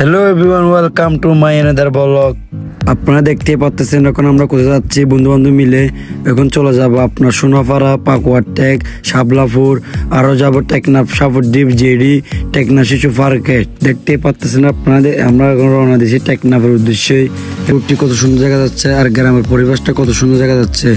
Hello everyone, welcome to my another blog. আপনারা দেখতেই পাচ্ছেন এখন আমরা কোথায় যাচ্ছি বন্ধু বান্ধব মিলে। এখন চলে যাব আপনার সোনাপাড়া, পাকুয়ার টেক, শাবলাপুর, আরও যাব টেকনাফ, সাপুরদ্বীপ, জেডি, টেকনাফ শিশু পার্কে। দেখতেই পাচ্ছেন আপনাদের আমরা এখন রওনা দিয়েছি টেকনাফের উদ্দেশ্যে। রুটটি কত সুন্দর জায়গা যাচ্ছে আর গ্রামের পরিবেশটা কত সুন্দর জায়গা যাচ্ছে।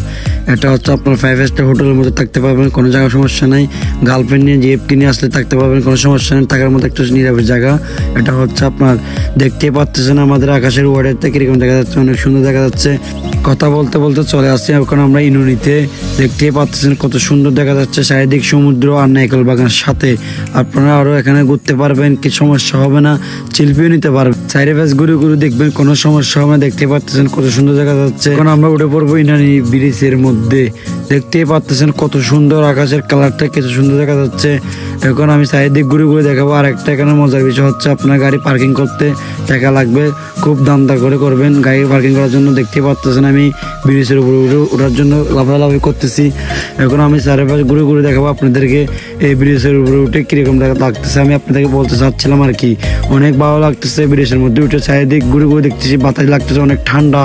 এটা হচ্ছে আপনার 5 স্টার হোটেলের মধ্যে থাকতে পারবেন, কোনো জায়গায় সমস্যা নেই। গার্লফ্রেন্ড নিয়ে জিএফকে নিয়ে আসলে থাকতে পারবেন, কোনো সমস্যা নেই। থাকার মতো একটা নিরাপদ জায়গা। এটা হচ্ছে আপনার দেখতেই পাচ্ছেন আমাদের আকাশের ওয়ার্ডের থেকে কিরকম দেখা যাচ্ছে, অনেক সুন্দর দেখা যাচ্ছে। কথা বলতে বলতে চলে আসছি এখন আমরা ইনুনিতে। দেখতেই পাচ্ছেন কত সুন্দর দেখা যাচ্ছে, চারিদিক সমুদ্র আর নাইকল বাগানের সাথে। আপনারা আরো এখানে ঘুরতে পারবেন, কি সমস্যা হবে না, চিলপিও নিতে পারবেন। সাইডে ফেস ঘুরে ঘুরে দেখবেন, কোনো সমস্যা হবে না। দেখতে পাচ্ছেন কত সুন্দর দেখা যাচ্ছে। এখন আমরা উঠে পড়বো ইনানি ব্রিজের মধ্যে। দেখতেই পাচ্ছেন কত সুন্দর আকাশের কালারটা কত সুন্দর দেখা যাচ্ছে। এখন আমি চারিদিক ঘুরে ঘুরে দেখাবো। আর একটা এখানে মজার বিষয় হচ্ছে আপনার গাড়ি পার্কিং করতে টাকা লাগবে, খুব দাম দর করে করবেন গাড়ি পার্কিং করার জন্য। দেখতে পাচ্ছেন আমি ব্রিজের উপরে ওঠার জন্য লাফালাফি করতেছি। এখন আমি চারিপাশে ঘুরে ঘুরে দেখাবো আপনাদেরকে এই ব্রিজের উপরে উঠে কিরকম লাগতেছে। আমি আপনাদেরকে বলতে চাচ্ছিলাম আর কি, অনেক ভালো লাগতেছে ব্রিজের মধ্যে উঠে। চারিদিক ঘুরে ঘুরে দেখতেছি, বাতাস লাগতেছে, অনেক ঠান্ডা।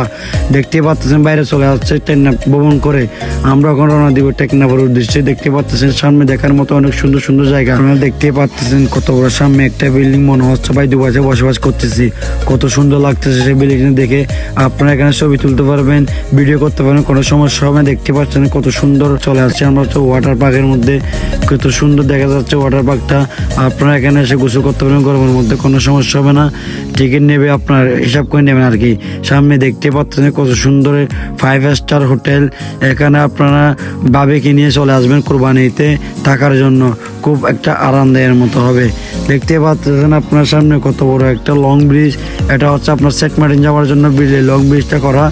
দেখতে পাচ্ছেন বাইরে চলে আসছে টেকনাফ ভ্রমণ করে। আমরা এখন রওনা দিব টেকনাফের উদ্দেশ্যে। দেখতে পাচ্ছেন সামনে দেখার মতো অনেক সুন্দর সুন্দর জায়গা। আপনারা দেখতে পাচ্ছেন কত বড় সামনে একটা বিল্ডিং, মনে হচ্ছে ভাই দুবাইতে বসবাস করতেছি। কত সুন্দর লাগতেছে সেই বিল্ডিং দেখে। আপনারা এখানে ছবি তুলতে পারবেন, ভিডিও করতে পারবেন, কোনো সমস্যা হবে না। দেখতে পাচ্ছেন কত সুন্দর চলে আসছে আমরা তো ওয়াটার পার্কের মধ্যে। কত সুন্দর দেখা যাচ্ছে ওয়াটার পার্কটা। আপনারা এখানে এসে গোসল করতে পারবেন গরমের মধ্যে, কোনো সমস্যা হবে না। টিকিট নেবে আপনার হিসাব করে নেবেন আর কি। সামনে দেখতে পাচ্ছেন কত সুন্দর 5 স্টার হোটেল। এখানে আপনারা বাবিকে নিয়ে চলে আসবেন কোরবানিতে থাকার জন্য, খুব একটা আরামদায়ের মতো হবে। দেখতে পাচ্ছেন আপনার সামনে কত বড় একটা লং ব্রিজ। এটা হচ্ছে আপনার সেট মার্টিন যাওয়ার জন্য লং ব্রিজটা করা।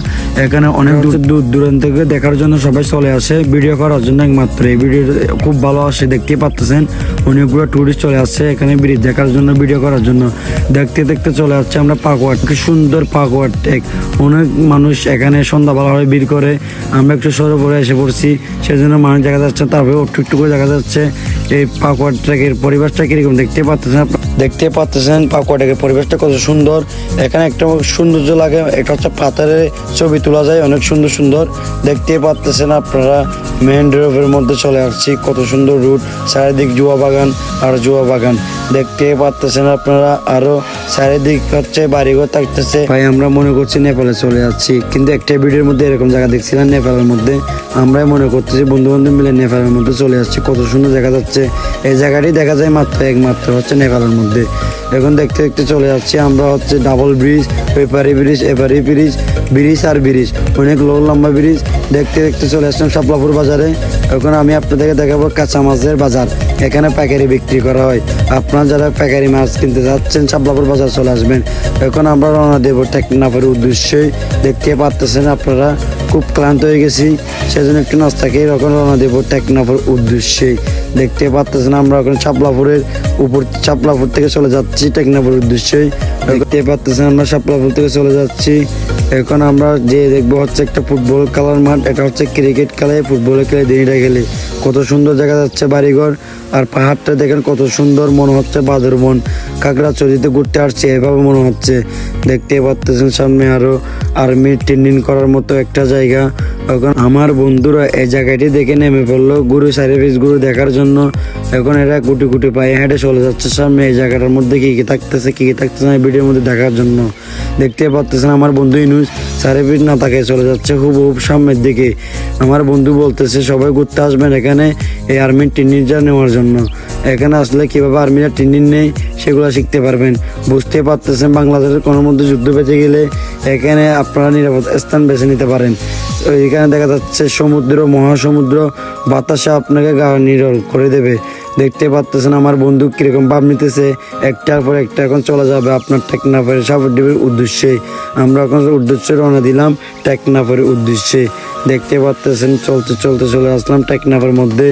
এখানে অনেক দূর দূরান্ত থেকে দেখার জন্য সবাই চলে আসে, ভিডিও করার জন্য একমাত্র। এই ভিডিও খুব ভালো আসে, দেখতে পাচ্ছেন অনেকগুলো টুরিস্ট চলে আসছে এখানে ব্রিজ দেখার জন্য, ভিডিও করার জন্য। দেখতে দেখতে চলে আসছে আমরা পাকুয়ার, কি সুন্দর পাকুয়ার টেক। অনেক মানুষ এখানে সন্ধ্যাবেলা হয়ে ভিড় করে। আমরা একটু সরোবরে এসে পড়ছি, সেজন্য মানুষ দেখা যাচ্ছে। তারপরে একটু করে দেখা যাচ্ছে এই পাকুয়ার ট্রেকের পরিবেশটা কিরকম দেখতে পাচ্ছেন পাকুয়া ট্রেকের পরিবেশটা কত সুন্দর। এখানে একটা সৌন্দর্য লাগে, এটা হচ্ছে পাথরের ছবি তোলা যায়, অনেক সুন্দর সুন্দর। দেখতে পাচ্ছেন আপনারা মেন রোডের মধ্যে চলে আসছি, কত সুন্দর রুট, চারিদিক জুয়া বাগান আর জুয়া বাগান। দেখতে পাচ্ছেন আপনারা আরো চারিদিক হচ্ছে বাড়িঘর থাকতেছে। ভাই আমরা মনে করছি নেপালে চলে যাচ্ছি, কিন্তু একটা ভিডিওর মধ্যে এরকম জায়গা দেখছিলাম নেপালের মধ্যে। আমরাই মনে করতেছি বন্ধু বান্ধব মিলে নেপালের মধ্যে চলে যাচ্ছি। কত সুন্দর দেখা যাচ্ছে, এই জায়গাটি দেখা যায় একমাত্র হচ্ছে নেপালের মধ্যে। এখন দেখতে দেখতে চলে যাচ্ছি আমরা হচ্ছে ডাবল ব্রিজ, এপারি ব্রিজ, এপারি ব্রিজ, ব্রিজ আর ব্রিজ, অনেক লম্বা ব্রিজ। দেখতে দেখতে চলে আসলাম শাপলাপুর বাজারে। এখন আমি আপনাদেরকে দেখাবো কাঁচা মাছের বাজার। এখানে পাইকারি বিক্রি করা হয়। আপনারা যারা পাইকারি মাছ কিনতে যাচ্ছেন শাপলাপুর বাজার চলে আসবেন। এখন আমরা রওনা দেবো টেকনাফের উদ্দেশ্যে। দেখতে পাচ্ছেন আপনারা খুব ক্লান্ত হয়ে গেছি, সেজন্য একটু নাস্তা খেয়ে এখন রওনা দেবো টেকনাফের উদ্দেশ্যে। দেখতে পাচ্ছেন আমরা এখন শাপলাপুর থেকে চলে যাচ্ছি টেকনাফের উদ্দেশ্যে। দেখতে পাচ্ছেন আমরা শাপলাপুর থেকে চলে যাচ্ছি। এখন আমরা যে দেখবো হচ্ছে একটা ফুটবল খেলার মাঠ। এটা হচ্ছে ক্রিকেট খেলে, ফুটবল খেলে, দিনটা খেলে। কত সুন্দর দেখা যাচ্ছে বাড়িঘর আর পাহাড়টা দেখেন কত সুন্দর, মনে হচ্ছে বাদরবন খাগড়াছড়িতে ঘুরতে আসছে এভাবে মনে হচ্ছে। দেখতে পাচ্ছেন সামনে আরো আর্মি ট্রেনিং করার মতো একটা জায়গা। এখন আমার বন্ধুরা এই জায়গাটি দেখে নেমে পড়লো গুরু সার্ভিস গুরু দেখার জন্য। এখন এরা গুটি গুটি পায়ে হেঁটে চলে যাচ্ছে সামনে এই জায়গাটার মধ্যে কি কি থাকতেছে না ভিডিওর মধ্যে দেখার জন্য। দেখতে পাচ্ছেন আমার বন্ধু ইনুস সার্ভিস না তাকে চলে যাচ্ছে খুব সামনের দিকে। আমার বন্ধু বলতেছে সবাই ঘুরতে আসবেন এখানে এই আর্মির ট্রেনিংটা নেওয়ার জন্য। এখানে আসলে কিভাবে আর্মিরা ট্রেনিং নেই সেগুলো শিখতে পারবেন। বুঝতে পারতেছেন বাংলাদেশের কোনো মধ্যে যুদ্ধ বেঁচে গেলে এখানে আপনারা নিরাপদ স্থান বেছে নিতে পারেন। এখানে দেখা যাচ্ছে সমুদ্র, মহাসমুদ্র, বাতাসে আপনাকে গা নিরল করে দেবে। দেখতে পাচ্ছেন আমার বন্ধু কিরকম ভাব নিতেছে, একটার পর একটা। এখন চলে যাবে আপনার টেকনাফের সাপুরদ্বীপের উদ্দেশ্যে। আমরা এখন উদ্দেশ্যে রওনা দিলাম টেকনাফের উদ্দেশ্যে। দেখতে পাচ্ছেন চলতে চলতে চলে আসলাম টেকনাফের মধ্যে।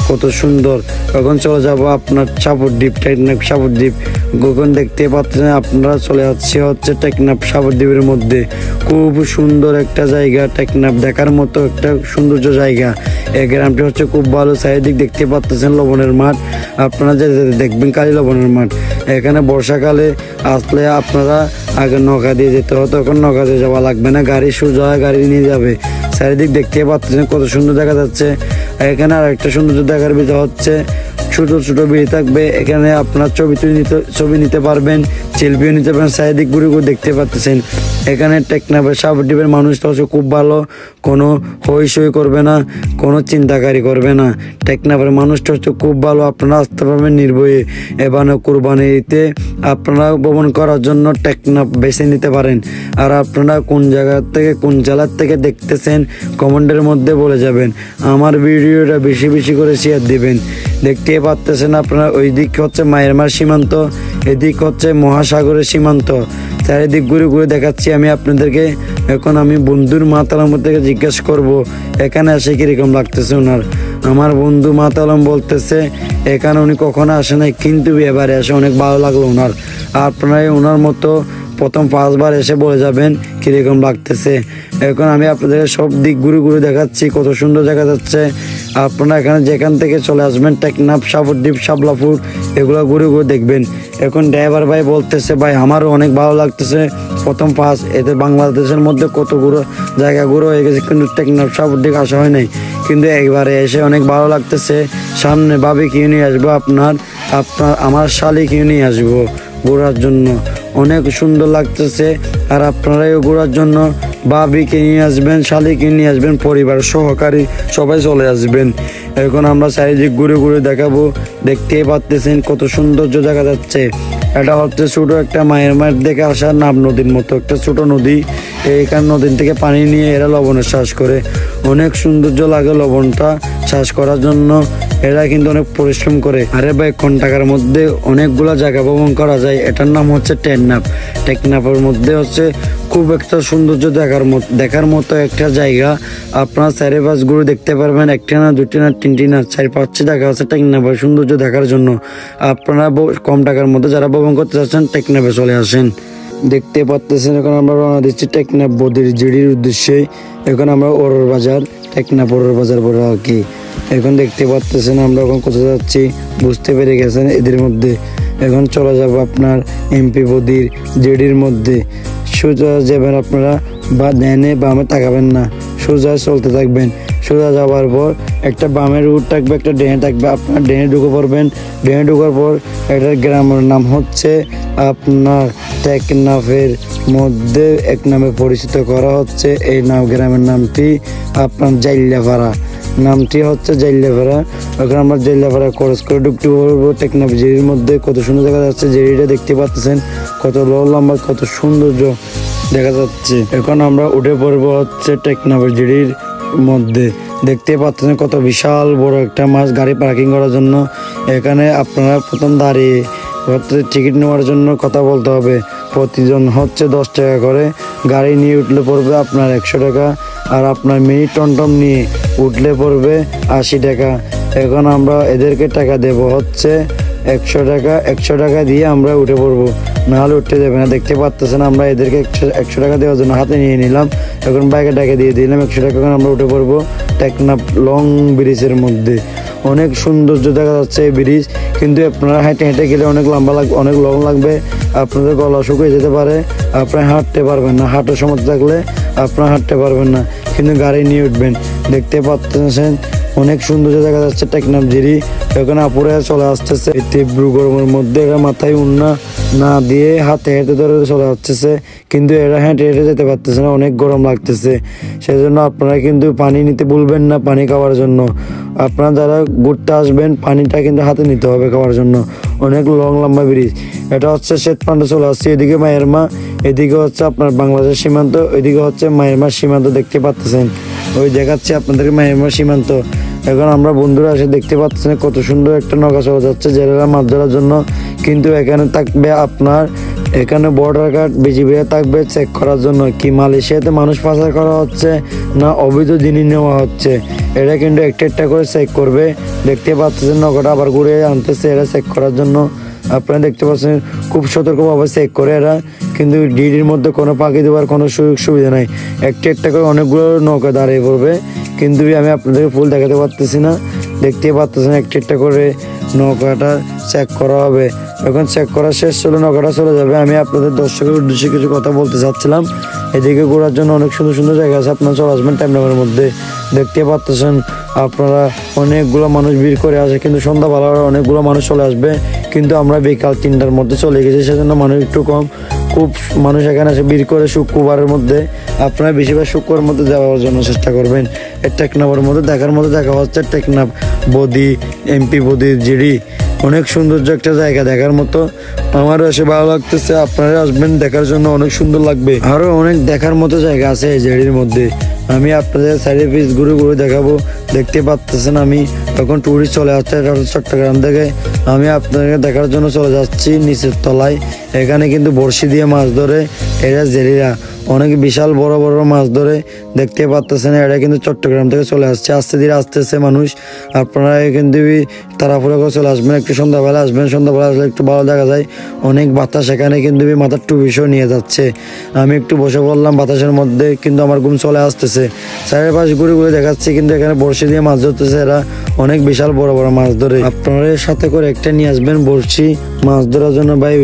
কত সুন্দর। এখন চলে যাব আপনার সাগরদ্বীপ, টেকনাফ সাগরদ্বীপ। এখন দেখতে পাচ্ছেন আপনারা চলে যাচ্ছে হচ্ছে টেকনাফ সাগরদ্বীপের মধ্যে। খুব সুন্দর একটা জায়গা, টেকনাফ দেখার মতো একটা সৌন্দর্য জায়গা। এই গ্রামটি হচ্ছে খুব ভালো। চারিদিক দেখতে পাচ্ছেন লবণের মাঠ, আপনারা যে দেখবেন কালী লবণের মাঠ। এখানে বর্ষাকালে আসলে আপনারা আগে নৌকা দিয়ে যেতে হতো, এখন নৌকা দিয়ে যাওয়া লাগবে না, গাড়ি সোজা গাড়ি নিয়ে যাবে। চারিদিক দেখতে পাচ্ছেন কত সুন্দর দেখা যাচ্ছে। এখানে আর একটা সৌন্দর্য দেখার বিষয় হচ্ছে ছোট ছোট বিড়ি থাকবে, এখানে আপনার ছবি নিতে পারবেন, সেলফিও নিতে পারবেন। চারিদিক ঘুরে ঘুরে দেখতে পাচ্ছেন। এখানে টেকনাফের সাগরদ্বীপের মানুষটা হচ্ছে খুব ভালো, কোনো হই সই করবে না, কোনো চিন্তাকারী করবে না। টেকনাফের মানুষটা হচ্ছে খুব ভালো, আপনারা আসতে পারবেন নির্ভয়ে। এবার কুরবানিতে আপনারা ভ্রমণ করার জন্য টেকনাফ বেছে নিতে পারেন। আর আপনারা কোন জায়গা থেকে কোন জেলার থেকে দেখতেছেন কমেন্টের মধ্যে বলে যাবেন। আমার ভিডিওটা বেশি বেশি করে শেয়ার দিবেন। দেখতে পাচ্ছেন আপনারা ওই দিক হচ্ছে মায়ানমার সীমান্ত, এদিক হচ্ছে মহাসাগরের সীমান্ত। চারিদিক ঘুরে ঘুরে দেখাচ্ছি আমি আপনাদেরকে। এখন আমি বন্ধুর মাতালাম থেকে জিজ্ঞাসা করব এখানে এসে কিরকম লাগতেছে ওনার। আমার বন্ধু মাতালাম বলতেছে এখানে উনি কখনো আসে নাই, কিন্তু এবারে এসে অনেক ভালো লাগলো ওনার। আপনারা ওনার মতো প্রথম 5 বার এসে বলে যাবেন কিরকম লাগতেছে। এখন আমি আপনাদেরকে সব দিক ঘুরে ঘুরে দেখাচ্ছি, কত সুন্দর দেখা যাচ্ছে। আপনারা এখানে যেখান থেকে চলে আসবেন টেকনাফ সাগরদ্বীপ শাপলাপুর এগুলো ঘুরে ঘুরে দেখবেন। এখন ড্রাইভার ভাই বলতেছে ভাই আমারও অনেক ভালো লাগতেছে, প্রথম পাস এতে বাংলাদেশের মধ্যে কতগুলো জায়গা ঘুরে হয়ে গেছে, কিন্তু টেকনাফ সাগরদ্বীপ আসা হয় নাই, কিন্তু একবারে এসে অনেক ভালো লাগতেছে। সামনে ভাবি কিনে নিয়ে আসবো আমার শালি কিনে নিয়ে আসবো ঘোরার জন্য, অনেক সুন্দর লাগতেছে। আর আপনারাও ঘোরার জন্য ভাবিকে নিয়ে আসবেন, শালিকে নিয়ে আসবেন, পরিবার সহকারী সবাই চলে আসবেন। এখন আমরা চারিদিক ঘুরে ঘুরে দেখাবো। দেখতেই পাচ্ছেন কত সৌন্দর্য দেখা যাচ্ছে। এটা হচ্ছে ছোট একটা মায়ানমার দেখে আসা নাব নদীর মতো একটা ছোট নদী। এইখান নদী থেকে পানি নিয়ে এরা লবণের চাষ করে, অনেক সৌন্দর্য লাগে লবণটা চাষ করার জন্য। এরা কিন্তু অনেক পরিশ্রম করে। আরে ভাই কোন টাকার মধ্যে অনেকগুলো জায়গা ভ্রমণ করা যায়। এটার নাম হচ্ছে টেকনাফ। টেকনাফের মধ্যে হচ্ছে খুব একটা সৌন্দর্য দেখার মতো একটা জায়গা। আপনারা 4-5 ঘুরে দেখতে পারবেন, একটা না দুটি না তিনটি না 4-5টি জায়গা আছে টেকনাফের সৌন্দর্য দেখার জন্য। আপনারা কম টাকার মধ্যে যারা ভ্রমণ করতে চাচ্ছেন টেকনাফে চলে আসেন। দেখতে পাচ্ছেন এখন আমরা রওনা দিচ্ছি টেকনাফ বদির জিডির উদ্দেশ্যে। এখন আমরা ওরর বাজার, টেকনাফ ওরর বাজার বলে আর কি। এখন দেখতে পাচ্ছেন আমরা এখন কোথায় যাচ্ছি বুঝতে পেরে গেছেন এদের মধ্যে। এখন চলে যাব আপনার এমপি বদির জিডির মধ্যে। সোজা যাবেন আপনারা, বা ডানে বামে তাকাবেন না, সোজা চলতে থাকবেন। সোজা যাওয়ার পর একটা বামের রুট থাকবে, একটা ডেনে থাকবে। আপনার ডেনে ঢুকে পড়বেন। ডেনে ঢুকার পর এটার গ্রামের নাম হচ্ছে আপনার টেকনাফের মধ্যে এক নামে পরিচিত করা হচ্ছে। এই গ্রামের নামটি আপনার জাইল্লাপাড়া, নামটি হচ্ছে জাইল্লাপাড়া। ওখানে আমরা জাইল্লাপাড়া ক্রস করে ঢুকতে পারবো টেকনাফ জেরির মধ্যে। কত সুন্দর দেখা যাচ্ছে জেরিটা, দেখতে পাচ্ছেন কত লম্বা, কত সৌন্দর্য দেখা যাচ্ছে। এখন আমরা উঠে পড়বো হচ্ছে টেকনাফ জেরির মধ্যে। দেখতে পাচ্ছেন কত বিশাল বড় একটা মাছ গাড়ি পার্কিং করার জন্য। এখানে আপনারা প্রথম দাঁড়িয়ে টিকিট নেওয়ার জন্য কথা বলতে হবে। প্রতিজন হচ্ছে 10 টাকা করে। গাড়ি নিয়ে উঠলে পড়বে আপনার 100 টাকা। আর আপনার মিনি টমটম নিয়ে উঠলে পড়বে 80 টাকা। এখন আমরা এদেরকে টাকা দেব হচ্ছে 100 টাকা। 100 টাকা দিয়ে আমরা উঠে পড়বো, নাহলে উঠতে দেবে না। দেখতে পাচ্ছেন আমরা এদেরকে 100 টাকা দেওয়ার জন্য হাতে নিয়ে নিলাম। এখন বাইকে টাকা দিয়ে দিলাম 100 টাকা। এখন আমরা উঠে পড়বো টেকনাফ লং ব্রিজের মধ্যে। অনেক সৌন্দর্য দেখা যাচ্ছে এই ব্রিজ, কিন্তু আপনারা হেঁটে হেঁটে গেলে অনেক লম্বা লাগবে, অনেক লং লাগবে। আপনাদের গলা শুকিয়ে যেতে পারে, আপনারা হাঁটতে পারবেন না। হাঁটার সময় থাকলে আপনারা হাঁটতে পারবেন না, কিন্তু গাড়ি নিয়ে উঠবেন। দেখতে পাচ্ছেন অনেক সৌন্দর্য দেখা যাচ্ছে টেকনাফ জেরি। এখন আপুরে চলে আসতেছে তীব্র গরমের মধ্যে। এরা মাথায় উন্না না দিয়ে হাতে হেঁটে ধরে চলে আসতেছে, কিন্তু এরা হেঁটে হেঁটে যেতে পারতেছে না, অনেক গরম লাগতেছে। সেজন্য আপনারা কিন্তু পানি নিতে ভুলবেন না, পানি খাওয়ার জন্য। আপনারা যারা ঘুরতে আসবেন পানিটা কিন্তু হাতে নিতে হবে খাওয়ার জন্য। অনেক লম্বা ব্রিজ। এটা হচ্ছে শ্বেতপান্ডা চলে আসছে। এদিকে মায়ানমার, এদিকে হচ্ছে আপনার বাংলাদেশ সীমান্ত, ওইদিকে হচ্ছে মায়ানমার সীমান্ত। দেখতে পাচ্ছেন ওই দেখাচ্ছে আপনাদেরকে মায়ানমার সীমান্ত। এখন আমরা বন্ধুরা এসে দেখতে পাচ্ছেন কত সুন্দর একটা নৌকা চলে যাচ্ছে জেলেরা মাছ ধরার জন্য। কিন্তু এখানে থাকবে আপনার এখানে বর্ডার গার্ড বিজিবিরা থাকবে চেক করার জন্য কি মালয়েশিয়াতে মানুষ পাচার করা হচ্ছে না অবৈধ জিনিস নেওয়া হচ্ছে, এটা কিন্তু একটা একটা করে চেক করবে। দেখতে পাচ্ছেন নৌকাটা আবার ঘুরে আনতেছে এরা চেক করার জন্য। আপনারা দেখতে পাচ্ছেন খুব সতর্কভাবে চেক করে এরা, কিন্তু ডিডির মধ্যে কোনো পাখি দেওয়ার কোনো সুযোগ সুবিধা নাই। একটা একটা করে অনেকগুলো নৌকা দাঁড়িয়ে পড়বে, কিন্তু আমি আপনাদেরকে ফুল দেখাতে পারতেছি না। দেখতে পাচ্ছেন একটা একটা করে নৌকাটা চেক করা হবে। এখন চেক করা শেষ হলে নৌকাটা চলে যাবে। আমি আপনাদের দর্শকের উদ্দেশ্যে কিছু কথা বলতে চাচ্ছিলাম। এদিকে ঘোরার জন্য অনেক সুন্দর সুন্দর জায়গা আছে, আপনারা চলে আসবেন টাইমলাইনের মধ্যে। দেখতে পাচ্ছেন আপনারা অনেকগুলো মানুষ ভিড় করে আসে, কিন্তু সন্ধ্যাবেলা অনেকগুলো মানুষ চলে আসবে, কিন্তু আমরা বিকাল 3টার মধ্যে চলে গেছি, সেজন্য মানুষ একটু কম। খুব মানুষ এখানে আসে ভিড় করে শুক্রবারের মধ্যে। আপনারা বেশিরভাগ শুক্রবারের মধ্যে যাওয়ার জন্য চেষ্টা করবেন। এই টেকনাফের মধ্যে দেখার মতো দেখা হচ্ছে টেকনাফ বদি, এমপি বদি জিডি, অনেক সৌন্দর্য একটা জায়গা দেখার মতো। আমারও এসে ভালো লাগতেছে, আপনারা আসবেন দেখার জন্য, অনেক সুন্দর লাগবে। আরো অনেক দেখার মতো জায়গা আছে এই জেডির মধ্যে, আমি আপনাদের সাইডে পিস ঘুরে ঘুরে দেখাবো। দেখতে পাচ্ছেন আমি এখন টুরিস্ট চলে আসছে চট্টগ্রাম থেকে, আমি আপনাদেরকে দেখার জন্য চলে যাচ্ছি নিচের তলায়। এখানে কিন্তু বড়শি দিয়ে মাছ ধরে এরা জেরিরা, অনেক বিশাল বড় বড় মাছ ধরে। দেখতে পাচ্ছেন এটা কিন্তু চট্টগ্রাম থেকে চলে আসছে, আস্তে ধীরে আসতেছে মানুষ। আপনারা কিন্তু তাড়াহুড়ো করে চলে আসবেন, একটু সন্ধ্যাবেলা আসবেন, সন্ধ্যাবেলা আসলে একটু ভালো দেখা যায়, অনেক বাতাস। এখানে কিন্তু মাথার টুপিসও নিয়ে যাচ্ছে। আমি একটু বসে পড়লাম বাতাসের মধ্যে, কিন্তু আমার ঘুম চলে আসতেছে। চারিপাশ ঘুরে ঘুরে দেখাচ্ছি, কিন্তু এখানে বড়শি দিয়ে মাছ ধরতেছে এরা, অনেক বিশাল বড় বড় মাছ ধরে। আপনারা সাথে করে একটা নিয়ে আসবেন বড়শি মাছ ধরার জন্য। ভাই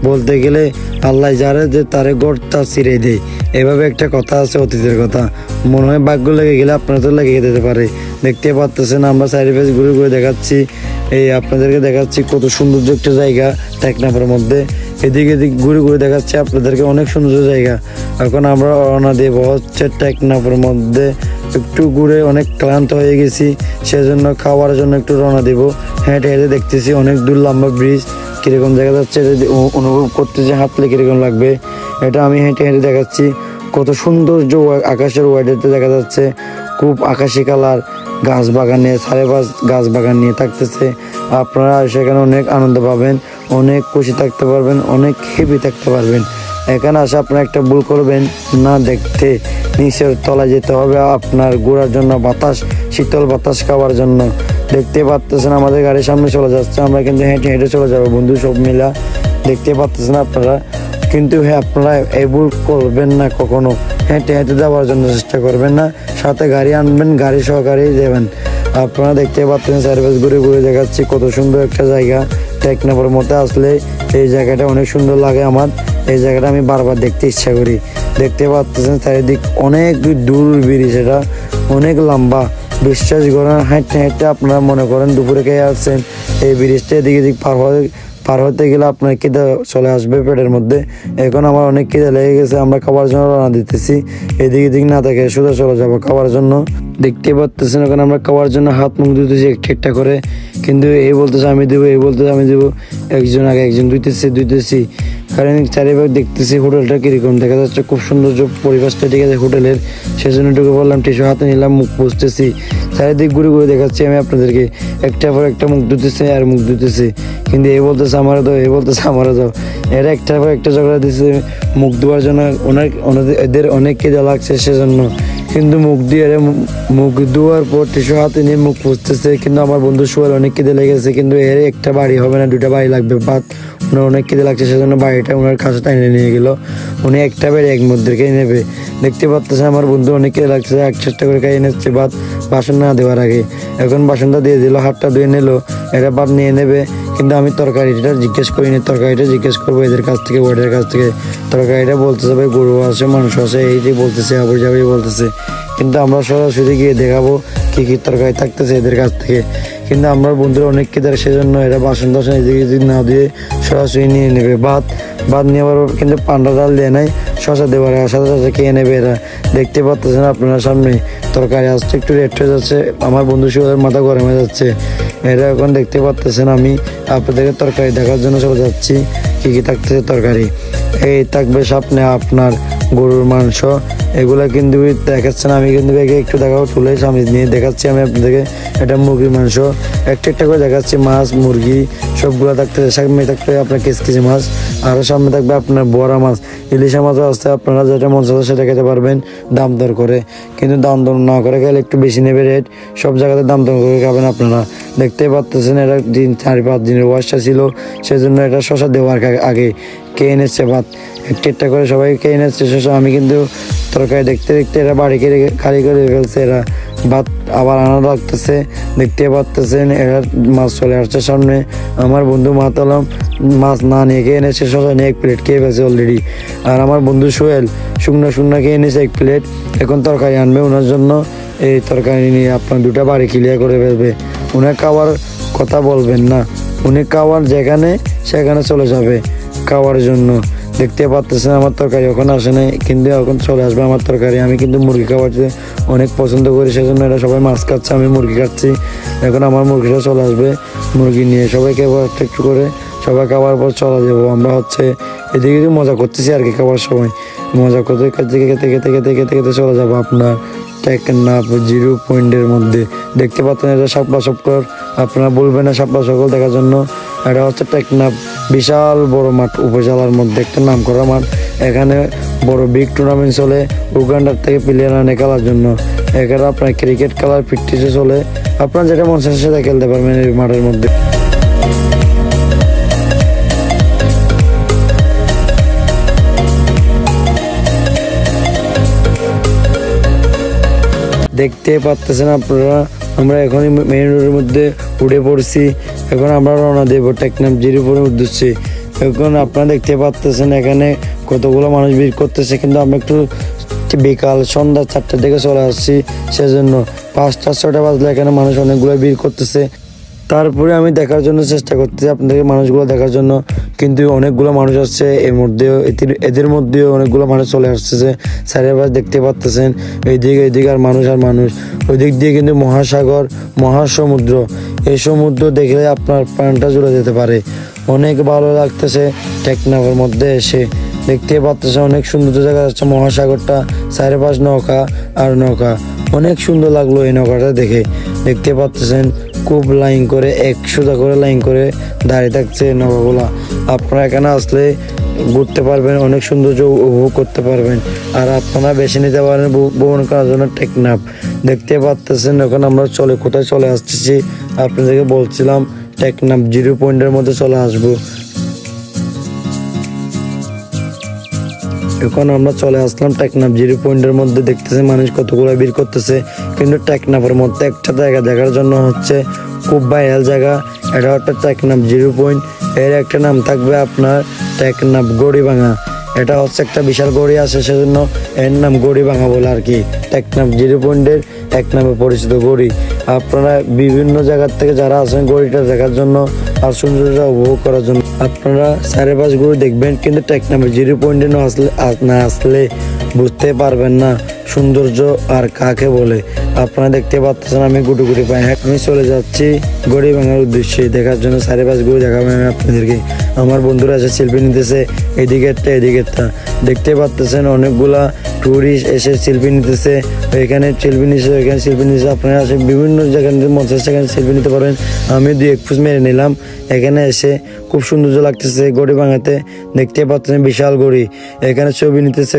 বলতে গেলে আল্লাহ যারে যে তারে গড়টা ছিঁড়ে দেয়, এভাবে একটা কথা আছে, অতীতের কথা। মনে হয় ভাগ্য লেগে গেলে আপনার তো লেগে যেতে পারে। দেখতে পাচ্ছেন আমরা চারিপাশ ঘুরে ঘুরে দেখাচ্ছি, এই আপনাদেরকে দেখাচ্ছি কত সৌন্দর্য একটা জায়গা টেকনাফের মধ্যে। এদিকে এদিক ঘুরে ঘুরে দেখাচ্ছি আপনাদেরকে অনেক সুন্দর জায়গা। এখন আমরা রওনা দেব হচ্ছে টেকনাফের মধ্যে। একটু ঘুরে অনেক ক্লান্ত হয়ে গেছি, সেজন্য খাওয়ার জন্য একটু রওনা দেব। হেঁটে হেঁটে দেখতেছি অনেক দূর লম্বা ব্রিজ, কিরকম দেখা যাচ্ছে অনুভব করতেছি, হাঁটলে কিরকম লাগবে এটা আমি হেঁটে হেঁটে দেখাচ্ছি। কত সৌন্দর্য আকাশের ওয়াইডাতে দেখা যাচ্ছে, খুব আকাশি কালার, গাছ বাগান নিয়ে চারিপাশ গাছ বাগান নিয়ে থাকতেছে। আপনারা সেখানে অনেক আনন্দ পাবেন, অনেক খুশি থাকতে পারবেন, অনেক হ্যাপি থাকতে পারবেন। এখানে আসে আপনারা একটা ভুল করবেন না, দেখতে নিচের তলায় যেতে হবে আপনার ঘোরার জন্য, বাতাস, শীতল বাতাস খাওয়ার জন্য। দেখতে পাচ্ছেন আমাদের গাড়ির সামনে চলে যাচ্ছে, আমরা কিন্তু হেঁটে হেঁটে চলে যাবো বন্ধু সব মিলা। দেখতে পাচ্ছেন আপনারা, কিন্তু হ্যাঁ আপনারা এই ভুল করবেন না কখনো, হেঁটে হেঁটে যাওয়ার জন্য চেষ্টা করবেন না, সাথে গাড়ি আনবেন, গাড়ি সহকারেই যাবেন। আপনারা দেখতে পাচ্ছেন সার্ভিস ঘুরে ঘুরে দেখাচ্ছি কত সুন্দর একটা জায়গা। টেকনাফের মধ্যে আসলে এই জায়গাটা অনেক সুন্দর লাগে আমার, এই জায়গাটা আমি বারবার দেখতে ইচ্ছা করি। দেখতে পাচ্ছেন চারিদিক অনেক দূর ব্রিজ, এটা অনেক লম্বা। বিশ্বাস করেন হাঁটতে হাঁটতে আপনারা মনে করেন দুপুরে খেয়ে আসছেন, এই ব্রিজটা এদিকে এদিক পার হতে গেলে আপনার খিদে চলে আসবে পেটের মধ্যে। এখন আমার অনেক খিদে লেগে গেছে, আমরা খাবার জন্য রওনা দিতেছি। এদিক এদিক না থাকে সোজা চলে যাবো খাবার জন্য। দেখতে পাচ্ছেন এখন আমরা খাওয়ার জন্য হাত মুখ ধুতেছি একটা একটা করে, কিন্তু এই বলতেছে আমি দেবো, এই বলতেছে আমি দেবো, একজন আগে একজন ধুইতেছি। কারণ চারিভাগ দেখতেছি হোটেলটা কিরকম দেখা যাচ্ছে, খুব সৌন্দর্য পরিবেশটা ঠিক আছে হোটেলের, সেজন্য ঢুকে বললাম, টিস্যু হাতে নিলাম, মুখ পুষতেছি। চারিদিক ঘুরে ঘুরে দেখাচ্ছি আমি আপনাদেরকে, একটার পর একটা মুখ ধুতেছে আর মুখ ধুতেছে, কিন্তু এই বলতেছে আমারও দাও, এই বলতেছে আমারও দাও। এরা একটার পর একটা ঝগড়া দিচ্ছে মুখ ধোয়ার জন্য, এদের অনেক খিদে লাগছে সেজন্য। কিন্তু মুখ ধোয়ার পর টিস্যু হাতে নিয়ে মুখ পুষতেছে, কিন্তু আমার বন্ধু সোয়াল অনেক খিদে লেগেছে, কিন্তু এর একটা বাড়ি হবে না, দুটা বাড়ি লাগবে ভাত। ওনার অনেক খিদে লাগছে সেজন্য বাড়িটা ওনার কাছে টাইনে নিয়ে গেল, উনি একটা বাড়ি এক মধ্যে নেবে। দেখতে পাচ্ছেন আমার বন্ধু অনেক খিদে লাগছে, এক চেষ্টা করে খাইয়ে নিচ্ছে ভাত বাসন না দেওয়ার আগে। এখন বাসনটা দিয়ে দিল, হাতটা ধুয়ে নিল, এরা ভাত নিয়ে নেবে। কিন্তু আমি তরকারিটা জিজ্ঞেস করিনি, তরকারিটা জিজ্ঞেস করবো এদের কাছ থেকে, ওয়ার্ডের কাছ থেকে। তরকারিটা বলতেছে ভাই গরু আছে, মাংস আছে, এই যে বলতেছে, আবার যাবে বলতেছে। কিন্তু আমরা সরাসরি গিয়ে দেখাবো কী কী তরকারি থাকতেছে এদের কাছ থেকে। কিন্তু আমার বন্ধুরা অনেক খেতে, সেজন্য এরা বাসন টাসন এদিকে না দিয়ে সরাসরি নিয়ে নেবে ভাত নেওয়ার, কিন্তু পান্ডা ডাল দিয়ে নাই, শশা দেওয়ার সাথে সাথে খেয়ে নেবে এরা। দেখতে পাচ্ছেন আপনার সামনে তরকারি আসছে, একটু রেট হয়ে যাচ্ছে, আমার বন্ধু শুয়ারের মাথা গরম হয়ে যাচ্ছে। এরা এখন দেখতে পাচ্ছেন আমি আপনাদেরকে তরকারি দেখার জন্য চলে যাচ্ছি, কী কী থাকতেছে তরকারি। এই থাকবে সামনে আপনার গরুর মাংস, এগুলা কিন্তু দেখাচ্ছেন, আমি কিন্তু একটু দেখাবো তুলে সামনে নিয়ে দেখাচ্ছি আমি আপনাদেরকে। এটা মুরগির মাংস একটা একটা করে দেখাচ্ছি, মাছ মুরগি সবগুলো থাকতে সামনে থাকবে আপনার কেজি মাছ, আরও সামনে থাকবে আপনার বড়া মাছ, ইলিশা মাছও আসতে আপনারা যেটা মন চাচ্ছে সেটা খেতে পারবেন দাম দর করে, কিন্তু দাম দর না করে গেলে একটু বেশি নেবে রেট, সব জায়গাতে দাম দর করে খাবেন আপনারা। দেখতেই পাচ্ছেন এটা 4-5 দিনের ওয়াশটা ছিল, সেজন্য এটা শশা দেওয়ার আগে খেয়ে এনেছে ভাত একটা করে সবাই খেয়ে এনেছে শশা। আমি কিন্তু তরকারি দেখতে দেখতে এরা বাড়ি খালি করে ফেলছে, এরা ভাত আবার আনা লাগতেছে। দেখতে পাচ্তেছেন এরা মাছ চলে আসছে সামনে। আমার বন্ধু মাতালাম মাছ না নিয়ে খেয়ে এনেছে, শশা নিয়ে 1 প্লেট খেয়ে ফেলছে অলরেডি। আর আমার বন্ধু সোহেল শুকনো খেয়ে এনেছে 1 প্লেট, এখন তরকারি আনবে ওনার জন্য। এই তরকারি নিয়ে আপনার 2টা বাড়ি ক্লিয়ার করে ফেলবে। উনি খাওয়ার কথা বলবেন না, উনি খাওয়ার যেখানে সেখানে চলে যাবে খাওয়ার জন্য। দেখতে পাচ্ছেন আমার তরকারি ওখানে আসে নাই, কিন্তু এখন চলে আসবে আমার তরকারি। আমি কিন্তু মুরগি খাওয়াতে অনেক পছন্দ করি, সেজন্য এরা সবাই মাছ খাচ্ছে, আমি মুরগি খাচ্ছি। এখন আমার মুরগিটা চলে আসবে, মুরগি নিয়ে সবাইকে একটু করে সবাই খাওয়ার পর চলে যাবো। আমরা এদিকে মজা করতেছি আর কি, খাওয়ার সময় মজা করতে খেতে চলে যাবো আপনার টেকনাফ 0 পয়েন্টের মধ্যে। দেখতে পাচ্ছেন এটা শাপলা চক্কর, আপনারা বলবেন না শাপলা চক্কর দেখার জন্য। এটা হচ্ছে টেকনাফ, বিশাল বড় মাঠ, উপজেলার মধ্যে একটা নাম করা মাঠ। এখানে বড় বিগ টুর্নামেন্ট চলে, উগান্ডার থেকে প্লেয়ার আনে খেলার জন্য। এখানে আপনার ক্রিকেট খেলার প্র্যাকটিসে চলে, আপনার যেটা মন চায় সেটা খেলতে পারবেন এই মাঠের মধ্যে। দেখতে পাচ্ছেন আপনারা আমরা এখন মেইন রোডের মধ্যে উঠে পড়ছি। এখন আমরা রওনা দেব টেকনাফ 0 পয়েন্টের উদ্দেশ্যে। এখন আপনারা দেখতে পাচ্ছেন এখানে কতগুলো মানুষ ভিড় করতেছে, কিন্তু আমরা একটু বিকাল সন্ধ্যা 4টার দিকে চলে আসছি, সেজন্য 5টা-6টা বাজলে এখানে মানুষ অনেকগুলো ভিড় করতেছে। তারপরে আমি দেখার জন্য চেষ্টা করতেছি আপনাদেরকে মানুষগুলো দেখার জন্য, কিন্তু অনেকগুলো মানুষ আসছে এদের মধ্যেও অনেকগুলো মানুষ চলে আসতেছে। চারিপাশ দেখতে পাচ্ছেন এইদিকে আর মানুষ ওই দিক দিয়ে কিন্তু মহাসাগর মহাসমুদ্র। এই সমুদ্র দেখলে আপনার প্রাণটা জুড়ে যেতে পারে, অনেক ভালো লাগতেছে টেকনাফের মধ্যে এসে। দেখতে পাচ্ছেন অনেক সুন্দর জায়গা যাচ্ছে, মহাসাগরটা চারিপাশ নৌকা আর নৌকা, অনেক সুন্দর লাগলো এই নৌকাটা দেখে। দেখতে পাচ্ছেন খুব লাইন করে 100টা করে লাইন করে দাঁড়িয়ে থাকছে নৌকাগুলা। আপনারা এখানে আসলে ঘুরতে পারবেন, অনেক সৌন্দর্য উপভোগ করতে পারবেন। আর আপনারা বেছে নিতে পারেন ভ্রমণ করার জন্য টেকনাফ। দেখতে পাচ্ছেন এখন আমরা কোথায় চলে আসতেছি, আপনাদেরকে বলছিলাম টেকনাফ 0 পয়েন্টের মধ্যে চলে আসবো। এখন আমরা চলে আসলাম টেকনাফ 0 পয়েন্টের মধ্যে। দেখতেছে মানুষ কতগুলো ভিড় করতেছে, কিন্তু টেকনাফের মধ্যে একটা জায়গা দেখার জন্য হচ্ছে খুব ভাইরাল জায়গা, এটা হচ্ছে টেকনাফ 0 পয়েন্ট। এর একটা নাম থাকবে আপনার টেকনাফ গড়িভাঙা। এটা হচ্ছে একটা বিশাল গড়ি আছে, সেজন্য এর নাম গড়িভাঙা বলে আর কি। টেকনাফ 0 পয়েন্টের এক নামে পরিচিত গড়ি। আপনারা বিভিন্ন জায়গার থেকে যারা আছেন গড়িটা দেখার জন্য আর সৌন্দর্য উপভোগ করার জন্য আপনারা 4-5 গড়ি দেখবেন, কিন্তু টেকনাফের 0 পয়েন্টে না আসলে বুঝতে পারবেন না সৌন্দর্য আর কাকে বলে। আপনারা দেখতে পাচ্ছেন আমি গুটি পাই, আমি চলে যাচ্ছি গড়িভাঙার উদ্দেশ্যে দেখার জন্য। 4-5 গড়ি দেখাবো আমি আপনাদেরকে। আমার বন্ধুরা এসে সেলফি নিতেছে, এদিকেরটা দেখতে পাচ্ছেন অনেকগুলা টুরিস্ট এসে সেলফি নিতেছে। এখানে সেলফি নিচ্ছে আপনারা এসে বিভিন্ন জায়গায় মন চাচ্ছে সেখানে সেলফি নিতে পারেন। আমি 2-1 পোজ মেরে নিলাম এখানে এসে, খুব সৌন্দর্য লাগতেছে গড়িভাঙাতে। দেখতে পাচ্ছেন বিশাল গড়ি, এখানে ছবি নিতেছে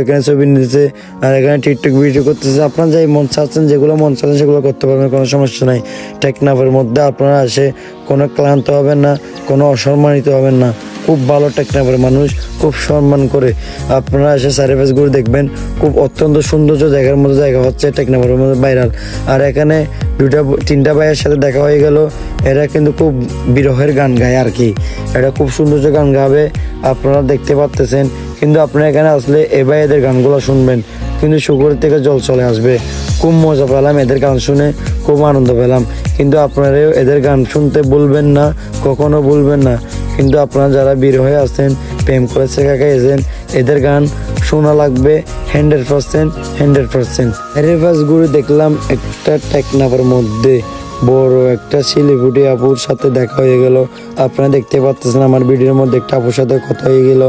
আর এখানে টিকটক ভিডিও করতেছে। আপনারা যাই মন চাচ্ছেন, যেগুলো মন চাচ্ছেন সেগুলো করতে পারবেন, কোনো সমস্যা নাই। টেকনাফের মধ্যে আপনারা এসে কোনো ক্লান্ত হবেন না, কোনো অসম্মানিত হবেন না। খুব ভালো টেকনাফের মানুষ খুব সম্মান করে। আপনারা এসে 4-5 গড়ি দেখবেন, খুব অত্যন্ত সৌন্দর্য জায়গার মধ্যে জায়গা হচ্ছে টেকনাফের মধ্যে ভাইরাল। আর এখানে 2-3টা ভাইয়ের সাথে দেখা হয়ে গেল, এরা কিন্তু খুব বিরহের গান গায় আর কি। এটা খুব সৌন্দর্য গান গাবে, আপনারা দেখতে পাচ্ছেন। কিন্তু আপনারা এখানে আসলে এদের গানগুলো শুনবেন, কিন্তু শুকুরের থেকে জল চলে আসবে। খুব মজা পেলাম এদের গান শুনে, খুব আনন্দ পেলাম। কিন্তু আপনারাও এদের গান শুনতে ভুলবেন না, কখনো ভুলবেন না। কিন্তু আপনারা যারা বীর হয়ে আছেন, প্রেম করে শেখা খাইয়েছেন, এদের গান শোনা লাগবে 100%। ঘুরে দেখলাম একটা টেকনাফের মধ্যে বড় একটা সেলিব্রিটি আপুর সাথে দেখা হয়ে গেল। আপনারা দেখতে পাচ্ছেন আমার ভিডিওর মধ্যে একটা আপুর সাথে কথা হয়ে গেল।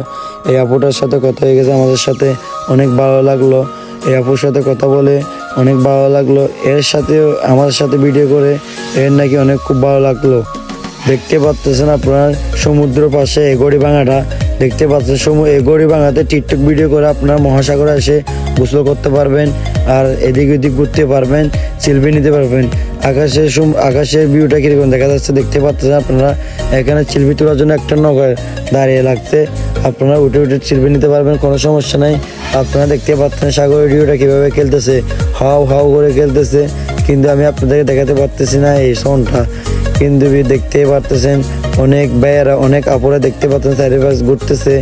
এই আপুটার সাথে কথা হয়ে গেছে আমাদের সাথে, অনেক ভালো লাগলো। এই আপুর সাথে কথা বলে অনেক ভালো লাগলো। এর সাথেও আমার সাথে ভিডিও করে এর নাকি অনেক খুব ভালো লাগলো। দেখতে পাচ্ছেন আপনার সমুদ্র পাশে এগড়ি ভাঙাটা দেখতে পাচ্ছেন। এগড়ি ভাঙাতে টিকটক ভিডিও করে আপনার মহাসাগরে এসে গোসল করতে পারবেন, আর এদিক ওদিক ঘুরতে পারবেন, সেলফি নিতে পারবেন। আকাশের ভিউটা কিরকম দেখা যাচ্ছে দেখতে পাচ্ছেন আপনারা। এখানে সেলফি তোলার জন্য একটা নৌকা দাঁড়িয়ে লাগছে, আপনারা উঠে উঠে সেলফি নিতে পারবেন, কোনো সমস্যা নাই। আপনারা দেখতে পাচ্ছেন সাগরের ভিউটা কিভাবে খেলতেছে, হাও হাও করে খেলতেছে, কিন্তু আমি আপনাদেরকে দেখাতে পারতেছি না এই সাউন্ডটা। কিন্তু দেখতে পারতেছেন অনেক ভাইয়েরা অনেক আপুরা দেখতে পাচ্ছেন চারিপাশ ঘুরতেছে।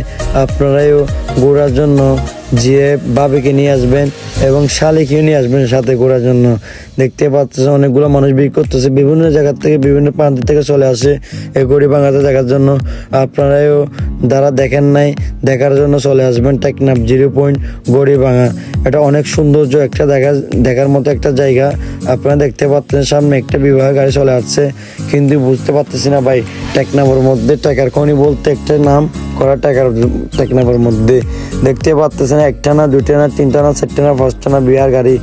আপনারাও ঘোরার জন্য যে বাবিকে নিয়ে আসবেন এবং শালিকেও নিয়ে আসবেন সাথে ঘোরার জন্য। দেখতে পাচ্ছেন অনেকগুলো মানুষ ভিড় করতেছে, বিভিন্ন জায়গা থেকে বিভিন্ন প্রান্ত থেকে চলে আসে এই গড়ি ভাঙাতে দেখার জন্য। আপনারাও যারা দেখেন নাই দেখার জন্য চলে আসবেন টেকনাফ 0 পয়েন্ট গড়ি ভাঙা। এটা অনেক সৌন্দর্য একটা দেখার মতো একটা জায়গা। আপনারা দেখতে পাচ্ছেন সামনে একটা বিবাহ গাড়ি চলে আসছে, কিন্তু বুঝতে পারতেছি না ভাই টেকনাফের মধ্যে টাকার খনি বলতে একটা নাম করা টেকনাফের মধ্যে দেখতে পাচ্ছেন একটা না দুইটা না তিনটা না চারটা না পাঁচটা না বিহার গাড়ি,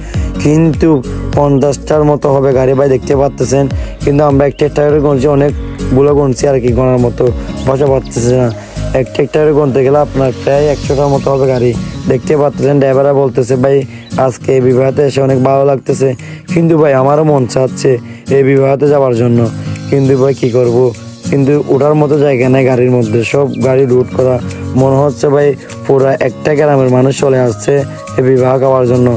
কিন্তু 50টার মতো হবে গাড়ি ভাই দেখতে পাচ্ছেন। কিন্তু আমরা একটা করে গুনছি, অনেকগুলো গুনছি আর কি, গোনার মতো বসা পারতেছে না। একটা করে গুনতে গেলে আপনার প্রায় 100টার মতো হবে গাড়ি দেখতে পাচ্ছেন। ড্রাইভাররা বলতেছে ভাই আজকে এই বিবাহতে এসে অনেক ভালো লাগতেছে, কিন্তু ভাই আমারও মন চাচ্ছে এই বিবাহতে যাওয়ার জন্য, কিন্তু ভাই কি করব, কিন্তু ওঠার মতো জায়গা নেই গাড়ির মধ্যে, সব গাড়ি রুট করা। মনে হচ্ছে ভাই পুরা একটা গ্রামের মানুষ চলে আসছে এই বিবাহ খাওয়ার জন্য।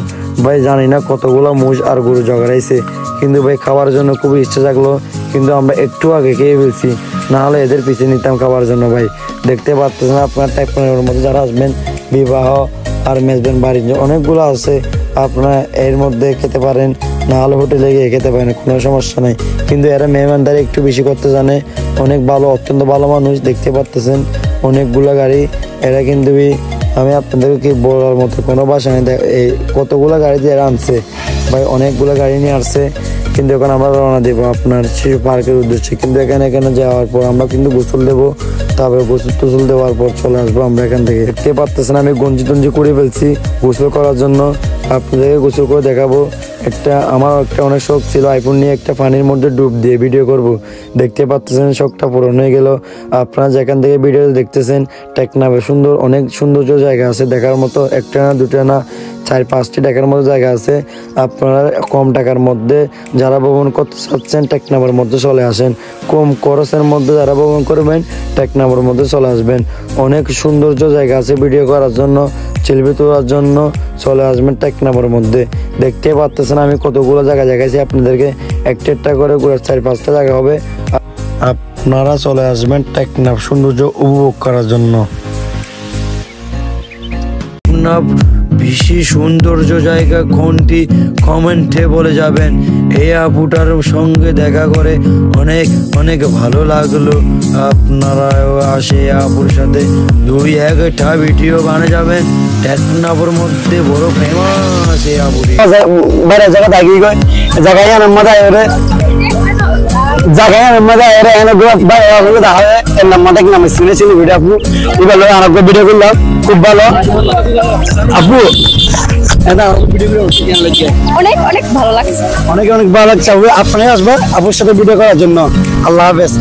ভাই জানি না কতগুলো মুষ আর গরু জগাড়াইছে, কিন্তু ভাই খাওয়ার জন্য খুবই ইচ্ছা জাগলো, কিন্তু আমরা একটু আগে খেয়ে ফেলছি, না হলে এদের পিছিয়ে নিতাম খাওয়ার জন্য। ভাই দেখতে পাচ্ছেন আপনার টাইপের মধ্যে যারা আসবেন বিবাহ আর মেজবেন বাড়ির অনেকগুলো আছে, আপনারা এর মধ্যে খেতে পারেন, না হলে হোটেলে গিয়ে খেতে পারেন, কোনো সমস্যা নেই। কিন্তু এরা মেহমানদারি একটু বেশি করতে জানে, অনেক ভালো অত্যন্ত ভালো মানুষ দেখতে পাচ্ছেন। অনেকগুলো গাড়ি এরা, কিন্তু আমি আপনাদেরকে কি বলার মতো কোনো ভাষা নেই। এই কতগুলো গাড়ি দিয়ে এরা আনছে ভাই, অনেকগুলো গাড়ি নিয়ে আসছে। কিন্তু এখন আমরা রওনা দেবো আপনার শিশু পার্কের উদ্দেশ্যে। কিন্তু এখানে যাওয়ার পর আমরা কিন্তু গোসল দেবো, তারপরে গোসল দেওয়ার পর চলে আসবো আমরা এখান থেকে। দেখতে পাচ্ছেন আমি গঞ্জি করে ফেলছি গোসল করার জন্য, আপনাদেরকে গোসল করে দেখাবো। আমার অনেক শখ ছিল আইফোন নিয়ে একটা পানির মধ্যে ডুব দিয়ে ভিডিও করব। দেখতে পাচ্ছেন শখটা পূরণ হয়ে গেল। আপনারা যেখান থেকে ভিডিও দেখতেছেন টেকনাফে অনেক সৌন্দর্য জায়গা আছে দেখার মতো, একটা না দুটা না 4-5টি দেখার মতো জায়গা আছে। আপনারা কম টাকার মধ্যে যারা ভ্রমণ করতে চাচ্ছেন টেকনাফের মধ্যে চলে আসেন, কম খরচের মধ্যে যারা ভ্রমণ করবেন টেকনাফের মধ্যে চলে আসবেন। অনেক সৌন্দর্য জায়গা আছে ভিডিও করার জন্য, সেলফি তোলার জন্য চলে আসবেন টেকনাফের মধ্যে। দেখতে পাচ্ছেন আমি কতগুলো জায়গা দেখাইছি আপনাদেরকে, একটা করে ঘুরে 4-5টা জায়গা হবে। আপনারা চলে আসবেন টেকনাফ সৌন্দর্য উপভোগ করার জন্য। বেশি সৌন্দর্য জায়গা কোনটি কমেন্টে বলে যাবেন। এই আপুটার সঙ্গে দেখা করে অনেক অনেক ভালো লাগলো। আপনারাও আসে আপুর সাথে 2-1টা ভিডিও বানিয়ে যাবেন। টেকনাফের মধ্যে বড় ফেমাস এই আপুটি বাইরে জায়গা থাকি গয় জায়গায় মজা এরে জায়গায় মজা এরে এনে গ্রুপ ভাই আমাকে দেখা হয় এর নাম মাথায় নাম শুনেছি ভিডিও আপু এবার আরো ভিডিও করলাম খুব ভালো আপু। অনেক অনেক ভালো লাগছে, অনেক ভালো লাগছে। আপনি আসবেন আপুর সাথে ভিডিও করার জন্য। আল্লাহ হাফেজ।